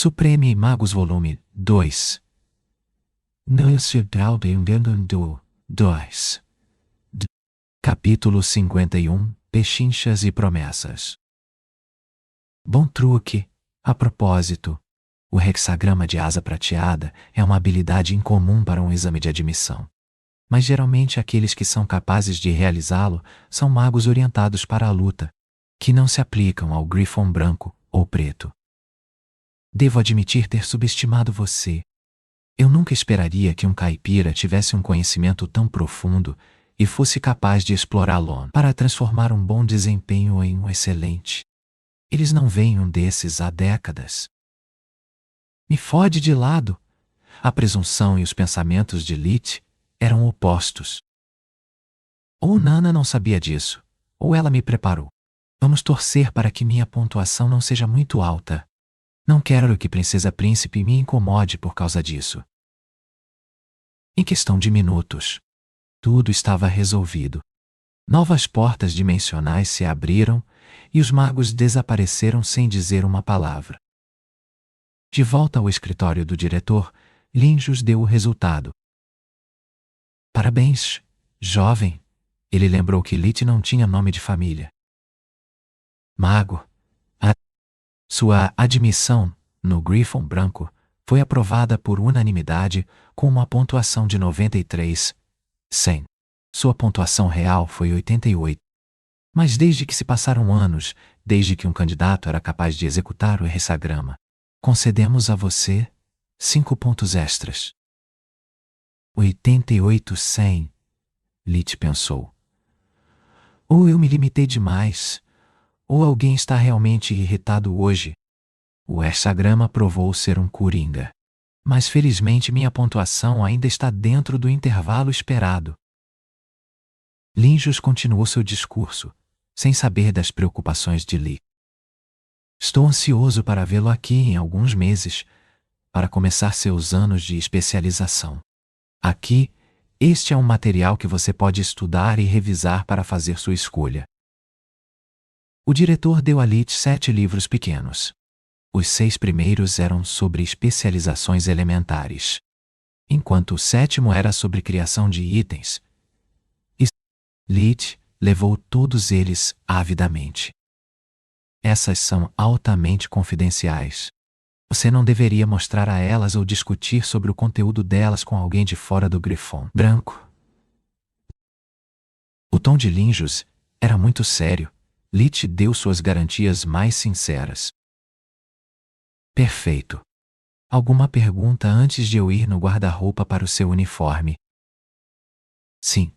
Supreme Magos Volume 2. Capítulo 51. Pechinchas e promessas. Bom truque. A propósito, o hexagrama de asa prateada é uma habilidade incomum para um exame de admissão. Mas geralmente aqueles que são capazes de realizá-lo são magos orientados para a luta, que não se aplicam ao Griffon branco ou preto. Devo admitir ter subestimado você. Eu nunca esperaria que um caipira tivesse um conhecimento tão profundo e fosse capaz de explorá-lo para transformar um bom desempenho em um excelente. Eles não veem um desses há décadas. Me fode de lado. A presunção e os pensamentos de Lit eram opostos. Ou Nana não sabia disso, ou ela me preparou. Vamos torcer para que minha pontuação não seja muito alta. Não quero que Princesa Príncipe me incomode por causa disso. Em questão de minutos, tudo estava resolvido. Novas portas dimensionais se abriram e os magos desapareceram sem dizer uma palavra. De volta ao escritório do diretor, Linjus deu o resultado. Parabéns, jovem. Ele lembrou que Lit não tinha nome de família. Mago. Sua admissão no Griffon branco foi aprovada por unanimidade com uma pontuação de 93/100. Sua pontuação real foi 88. Mas desde que se passaram anos, desde que um candidato era capaz de executar o hexagrama, concedemos a você 5 pontos extras. 88/100, Lit pensou. Ou eu me limitei demais, ou alguém está realmente irritado hoje. O hexagrama provou ser um coringa. Mas felizmente minha pontuação ainda está dentro do intervalo esperado. Linjus continuou seu discurso, sem saber das preocupações de Lee. Estou ansioso para vê-lo aqui em alguns meses, para começar seus anos de especialização. Aqui, este é um material que você pode estudar e revisar para fazer sua escolha. O diretor deu a Lit 7 livros pequenos. Os 6 primeiros eram sobre especializações elementares, enquanto o 7º era sobre criação de itens. E Lit levou todos eles avidamente. Essas são altamente confidenciais. Você não deveria mostrar a elas ou discutir sobre o conteúdo delas com alguém de fora do Griffon branco. O tom de Linjus era muito sério. Lit deu suas garantias mais sinceras. Perfeito. Alguma pergunta antes de eu ir no guarda-roupa para o seu uniforme? Sim.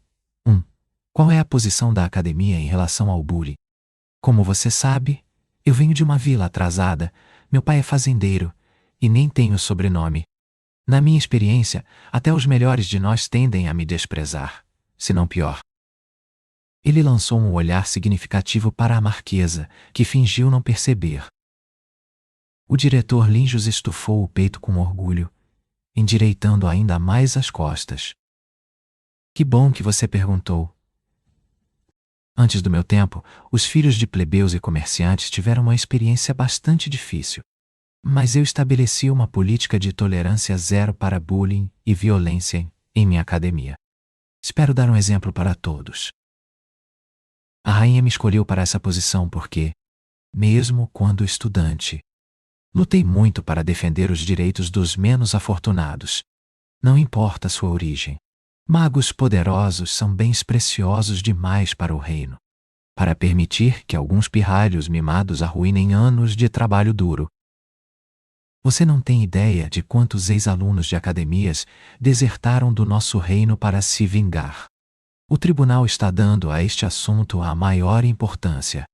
1. Qual é a posição da academia em relação ao bullying? Como você sabe, eu venho de uma vila atrasada, meu pai é fazendeiro, e nem tenho sobrenome. Na minha experiência, até os melhores de nós tendem a me desprezar, se não pior. Ele lançou um olhar significativo para a marquesa, que fingiu não perceber. O diretor Linjus estufou o peito com orgulho, endireitando ainda mais as costas. Que bom que você perguntou. Antes do meu tempo, os filhos de plebeus e comerciantes tiveram uma experiência bastante difícil. Mas eu estabeleci uma política de tolerância zero para bullying e violência em minha academia. Espero dar um exemplo para todos. A rainha me escolheu para essa posição porque, mesmo quando estudante, lutei muito para defender os direitos dos menos afortunados. Não importa sua origem. Magos poderosos são bens preciosos demais para o reino, para permitir que alguns pirralhos mimados arruinem anos de trabalho duro. Você não tem ideia de quantos ex-alunos de academias desertaram do nosso reino para se vingar. O tribunal está dando a este assunto a maior importância.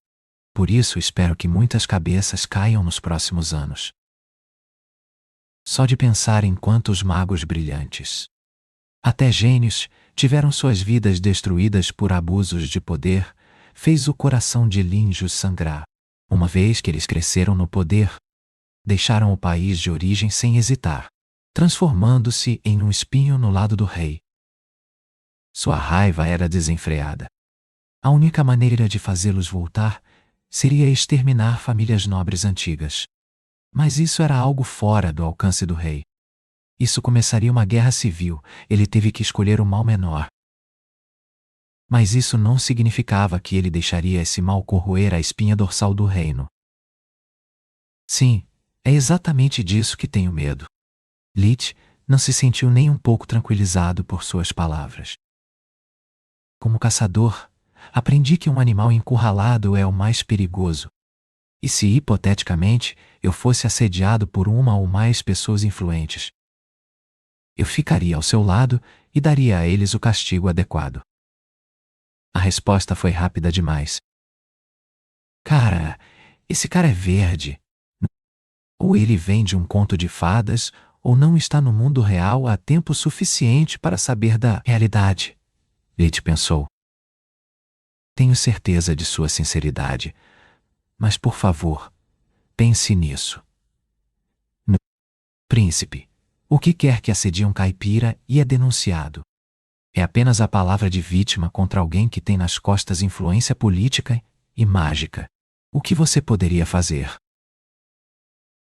Por isso espero que muitas cabeças caiam nos próximos anos. Só de pensar em quantos magos brilhantes, até gênios, tiveram suas vidas destruídas por abusos de poder, fez o coração de Linjus sangrar. Uma vez que eles cresceram no poder, deixaram o país de origem sem hesitar, transformando-se em um espinho no lado do rei. Sua raiva era desenfreada. A única maneira de fazê-los voltar seria exterminar famílias nobres antigas. Mas isso era algo fora do alcance do rei. Isso começaria uma guerra civil, ele teve que escolher o mal menor. Mas isso não significava que ele deixaria esse mal corroer a espinha dorsal do reino. Sim, é exatamente disso que tenho medo. Lich não se sentiu nem um pouco tranquilizado por suas palavras. Como caçador, aprendi que um animal encurralado é o mais perigoso. E se, hipoteticamente, eu fosse assediado por uma ou mais pessoas influentes, eu ficaria ao seu lado e daria a eles o castigo adequado. A resposta foi rápida demais. Cara, esse cara é verde. Ou ele vem de um conto de fadas, ou não está no mundo real há tempo suficiente para saber da realidade. Lich pensou. Tenho certeza de sua sinceridade, mas por favor, pense nisso. Príncipe, o que quer que assedie um caipira e é denunciado. É apenas a palavra de vítima contra alguém que tem nas costas influência política e mágica. O que você poderia fazer?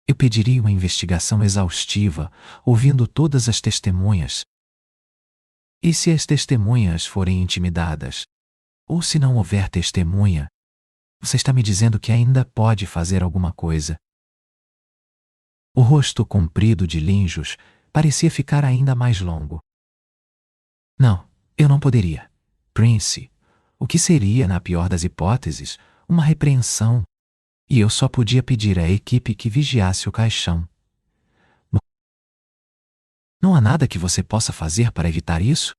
Eu pediria uma investigação exaustiva, ouvindo todas as testemunhas. E se as testemunhas forem intimidadas? Ou se não houver testemunha? Você está me dizendo que ainda pode fazer alguma coisa. O rosto comprido de Linjos parecia ficar ainda mais longo. Não, eu não poderia. Prince, o que seria, na pior das hipóteses, uma repreensão? E eu só podia pedir à equipe que vigiasse o caixão. Não há nada que você possa fazer para evitar isso?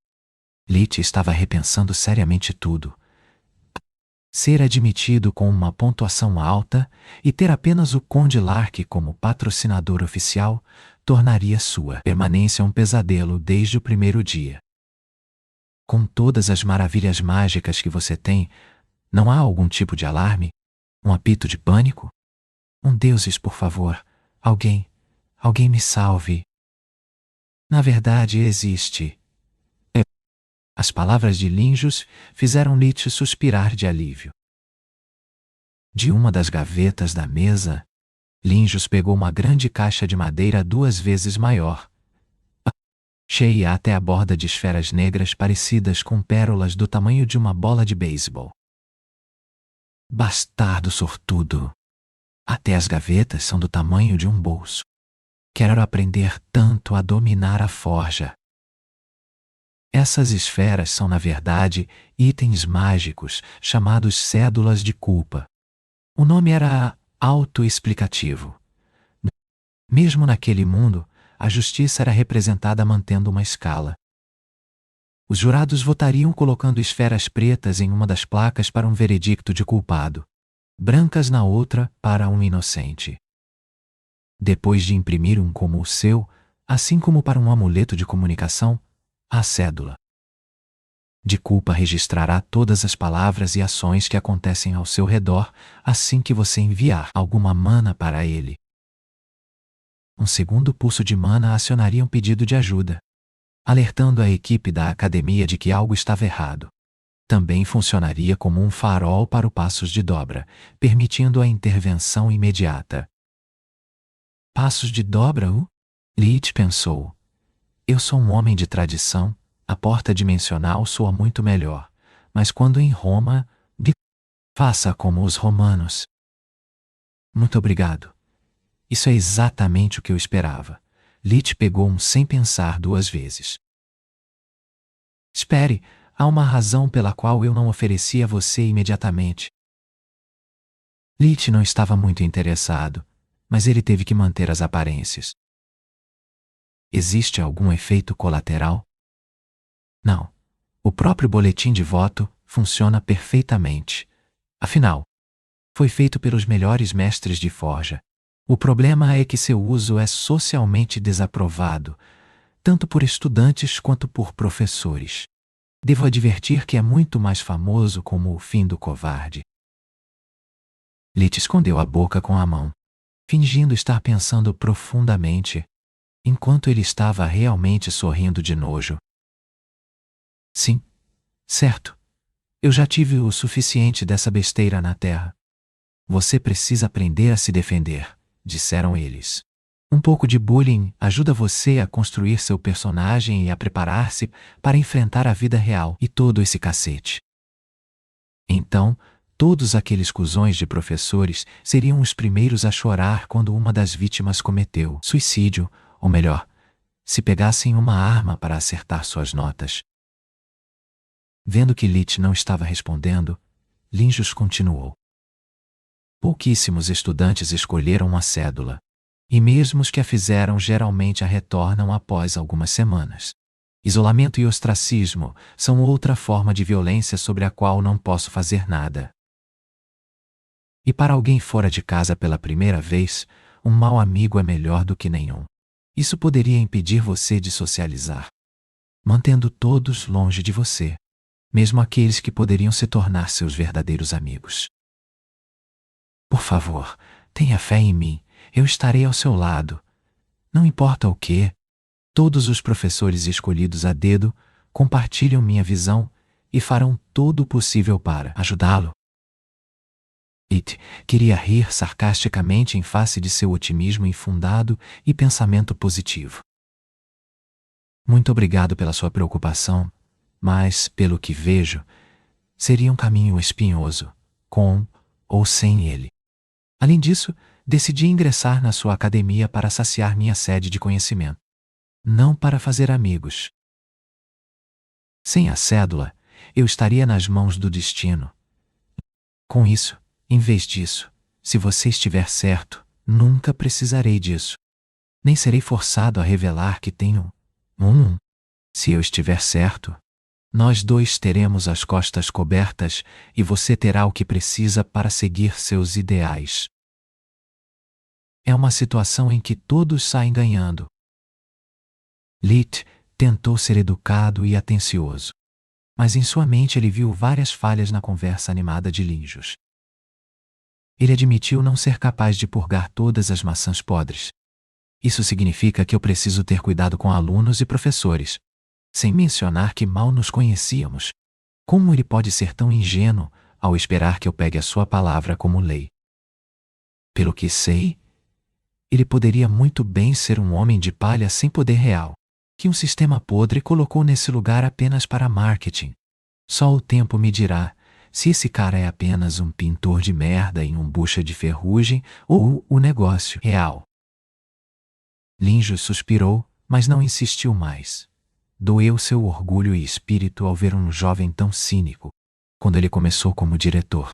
Lich estava repensando seriamente tudo. Ser admitido com uma pontuação alta e ter apenas o Conde Lark como patrocinador oficial tornaria sua permanência um pesadelo desde o primeiro dia. Com todas as maravilhas mágicas que você tem, não há algum tipo de alarme? Um apito de pânico? Deuses, por favor, alguém me salve. Na verdade, existe. As palavras de Linjos fizeram Lich suspirar de alívio. De uma das gavetas da mesa, Linjos pegou uma grande caixa de madeira 2 vezes maior, cheia até a borda de esferas negras parecidas com pérolas do tamanho de uma bola de beisebol. Bastardo sortudo! Até as gavetas são do tamanho de um bolso. Quero aprender tanto a dominar a forja. Essas esferas são, na verdade, itens mágicos chamados cédulas de culpa. O nome era autoexplicativo. Mesmo naquele mundo, a justiça era representada mantendo uma escala. Os jurados votariam colocando esferas pretas em uma das placas para um veredicto de culpado, brancas na outra para um inocente. Depois de imprimir um como o seu, assim como para um amuleto de comunicação, a cédula de culpa registrará todas as palavras e ações que acontecem ao seu redor assim que você enviar alguma mana para ele. Um segundo pulso de mana acionaria um pedido de ajuda, alertando a equipe da academia de que algo estava errado. Também funcionaria como um farol para o passos de dobra, permitindo a intervenção imediata. Passos de dobra? Lich pensou. Eu sou um homem de tradição, a porta dimensional soa muito melhor, mas quando em Roma, faça como os romanos. Muito obrigado. Isso é exatamente o que eu esperava. Lich pegou um sem pensar 2 vezes. Espere, há uma razão pela qual eu não ofereci a você imediatamente. Lich não estava muito interessado, mas ele teve que manter as aparências. Existe algum efeito colateral? Não. O próprio boletim de voto funciona perfeitamente. Afinal, foi feito pelos melhores mestres de forja. O problema é que seu uso é socialmente desaprovado, tanto por estudantes quanto por professores. Devo advertir que é muito mais famoso como o fim do covarde. Lich escondeu a boca com a mão, fingindo estar pensando profundamente, enquanto ele estava realmente sorrindo de nojo. Sim, certo. Eu já tive o suficiente dessa besteira na Terra. Você precisa aprender a se defender, disseram eles. Um pouco de bullying ajuda você a construir seu personagem e a preparar-se para enfrentar a vida real e todo esse cacete. Então, todos aqueles cuzões de professores seriam os primeiros a chorar quando uma das vítimas cometeu suicídio, ou melhor, se pegassem uma arma para acertar suas notas. Vendo que Lit não estava respondendo, Linjus continuou. Pouquíssimos estudantes escolheram uma cédula, e mesmo os que a fizeram geralmente a retornam após algumas semanas. Isolamento e ostracismo são outra forma de violência sobre a qual não posso fazer nada. E para alguém fora de casa pela primeira vez, um mau amigo é melhor do que nenhum. Isso poderia impedir você de socializar, mantendo todos longe de você, mesmo aqueles que poderiam se tornar seus verdadeiros amigos. Por favor, tenha fé em mim, eu estarei ao seu lado. Não importa o que, todos os professores escolhidos a dedo compartilham minha visão e farão todo o possível para ajudá-lo. It queria rir sarcasticamente em face de seu otimismo infundado e pensamento positivo. Muito obrigado pela sua preocupação, mas, pelo que vejo, seria um caminho espinhoso, com ou sem ele. Além disso, decidi ingressar na sua academia para saciar minha sede de conhecimento, não para fazer amigos. Sem a cédula, eu estaria nas mãos do destino. Com isso, em vez disso, se você estiver certo, nunca precisarei disso. Nem serei forçado a revelar que tenho um. Se eu estiver certo, nós dois teremos as costas cobertas e você terá o que precisa para seguir seus ideais. É uma situação em que todos saem ganhando. Lit tentou ser educado e atencioso, mas em sua mente ele viu várias falhas na conversa animada de Linjus. Ele admitiu não ser capaz de purgar todas as maçãs podres. Isso significa que eu preciso ter cuidado com alunos e professores, sem mencionar que mal nos conhecíamos. Como ele pode ser tão ingênuo ao esperar que eu pegue a sua palavra como lei? Pelo que sei, ele poderia muito bem ser um homem de palha sem poder real, que um sistema podre colocou nesse lugar apenas para marketing. Só o tempo me dirá se esse cara é apenas um pintor de merda em um bucha de ferrugem ou o negócio real. Linjus suspirou, mas não insistiu mais. Doeu seu orgulho e espírito ao ver um jovem tão cínico. Quando ele começou como diretor,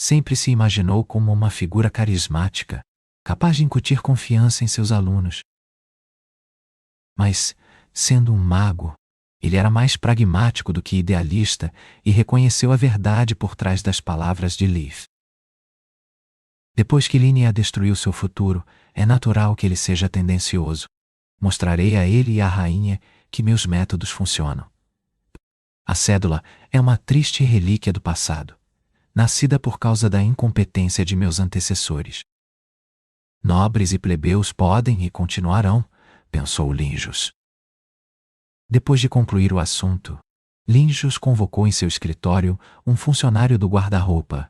sempre se imaginou como uma figura carismática, capaz de incutir confiança em seus alunos. Mas, sendo um mago, ele era mais pragmático do que idealista e reconheceu a verdade por trás das palavras de Leaf. Depois que Linnea destruiu seu futuro, é natural que ele seja tendencioso. Mostrarei a ele e à rainha que meus métodos funcionam. A cédula é uma triste relíquia do passado, nascida por causa da incompetência de meus antecessores. Nobres e plebeus podem e continuarão, pensou Linjus. Depois de concluir o assunto, Linjus convocou em seu escritório um funcionário do guarda-roupa,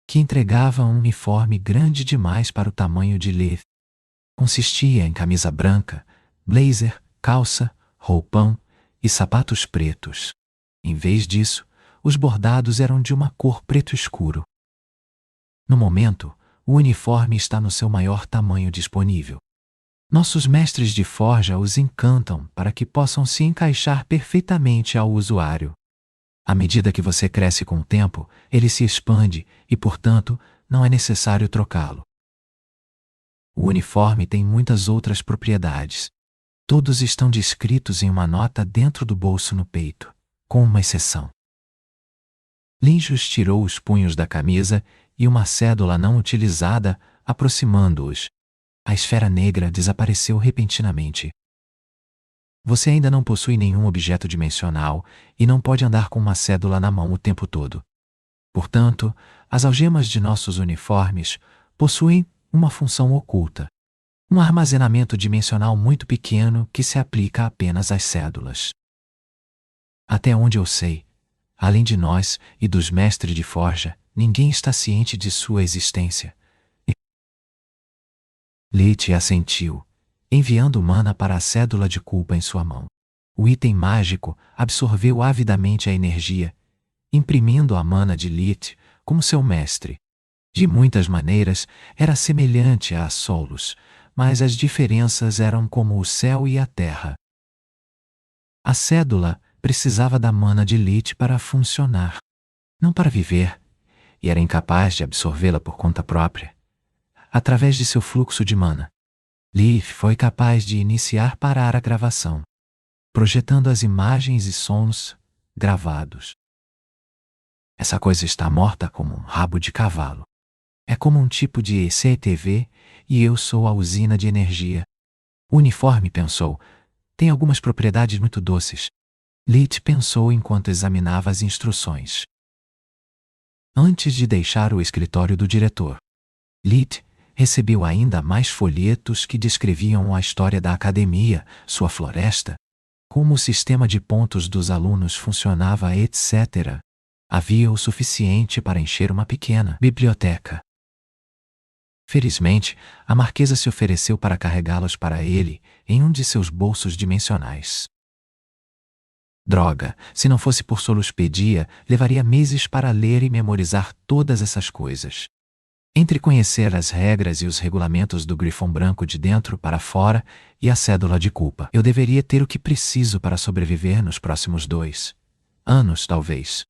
que entregava um uniforme grande demais para o tamanho de Leaf. Consistia em camisa branca, blazer, calça, roupão e sapatos pretos. Em vez disso, os bordados eram de uma cor preto escuro. No momento, o uniforme está no seu maior tamanho disponível. Nossos mestres de forja os encantam para que possam se encaixar perfeitamente ao usuário. À medida que você cresce com o tempo, ele se expande e, portanto, não é necessário trocá-lo. O uniforme tem muitas outras propriedades. Todos estão descritos em uma nota dentro do bolso no peito, com uma exceção. Linjus tirou os punhos da camisa e uma cédula não utilizada, aproximando-os. A esfera negra desapareceu repentinamente. Você ainda não possui nenhum objeto dimensional e não pode andar com uma cédula na mão o tempo todo. Portanto, as algemas de nossos uniformes possuem uma função oculta. Um armazenamento dimensional muito pequeno que se aplica apenas às cédulas. Até onde eu sei, além de nós e dos mestres de forja, ninguém está ciente de sua existência. Lit assentiu, enviando mana para a cédula de culpa em sua mão. O item mágico absorveu avidamente a energia, imprimindo a mana de Lit como seu mestre. De muitas maneiras, era semelhante a Solus, mas as diferenças eram como o céu e a terra. A cédula precisava da mana de Lit para funcionar, não para viver, e era incapaz de absorvê-la por conta própria. Através de seu fluxo de mana, Leaf foi capaz de parar a gravação, projetando as imagens e sons gravados. Essa coisa está morta como um rabo de cavalo. É como um tipo de CTV e eu sou a usina de energia. O uniforme pensou, tem algumas propriedades muito doces. Lit pensou enquanto examinava as instruções. Antes de deixar o escritório do diretor, Lit recebeu ainda mais folhetos que descreviam a história da academia, sua floresta, como o sistema de pontos dos alunos funcionava, etc. Havia o suficiente para encher uma pequena biblioteca. Felizmente, a marquesa se ofereceu para carregá-los para ele em um de seus bolsos dimensionais. Droga, se não fosse por Soluspedia, levaria meses para ler e memorizar todas essas coisas. Entre conhecer as regras e os regulamentos do Grifão Branco de dentro para fora e a cédula de culpa, eu deveria ter o que preciso para sobreviver nos próximos 2 anos, talvez.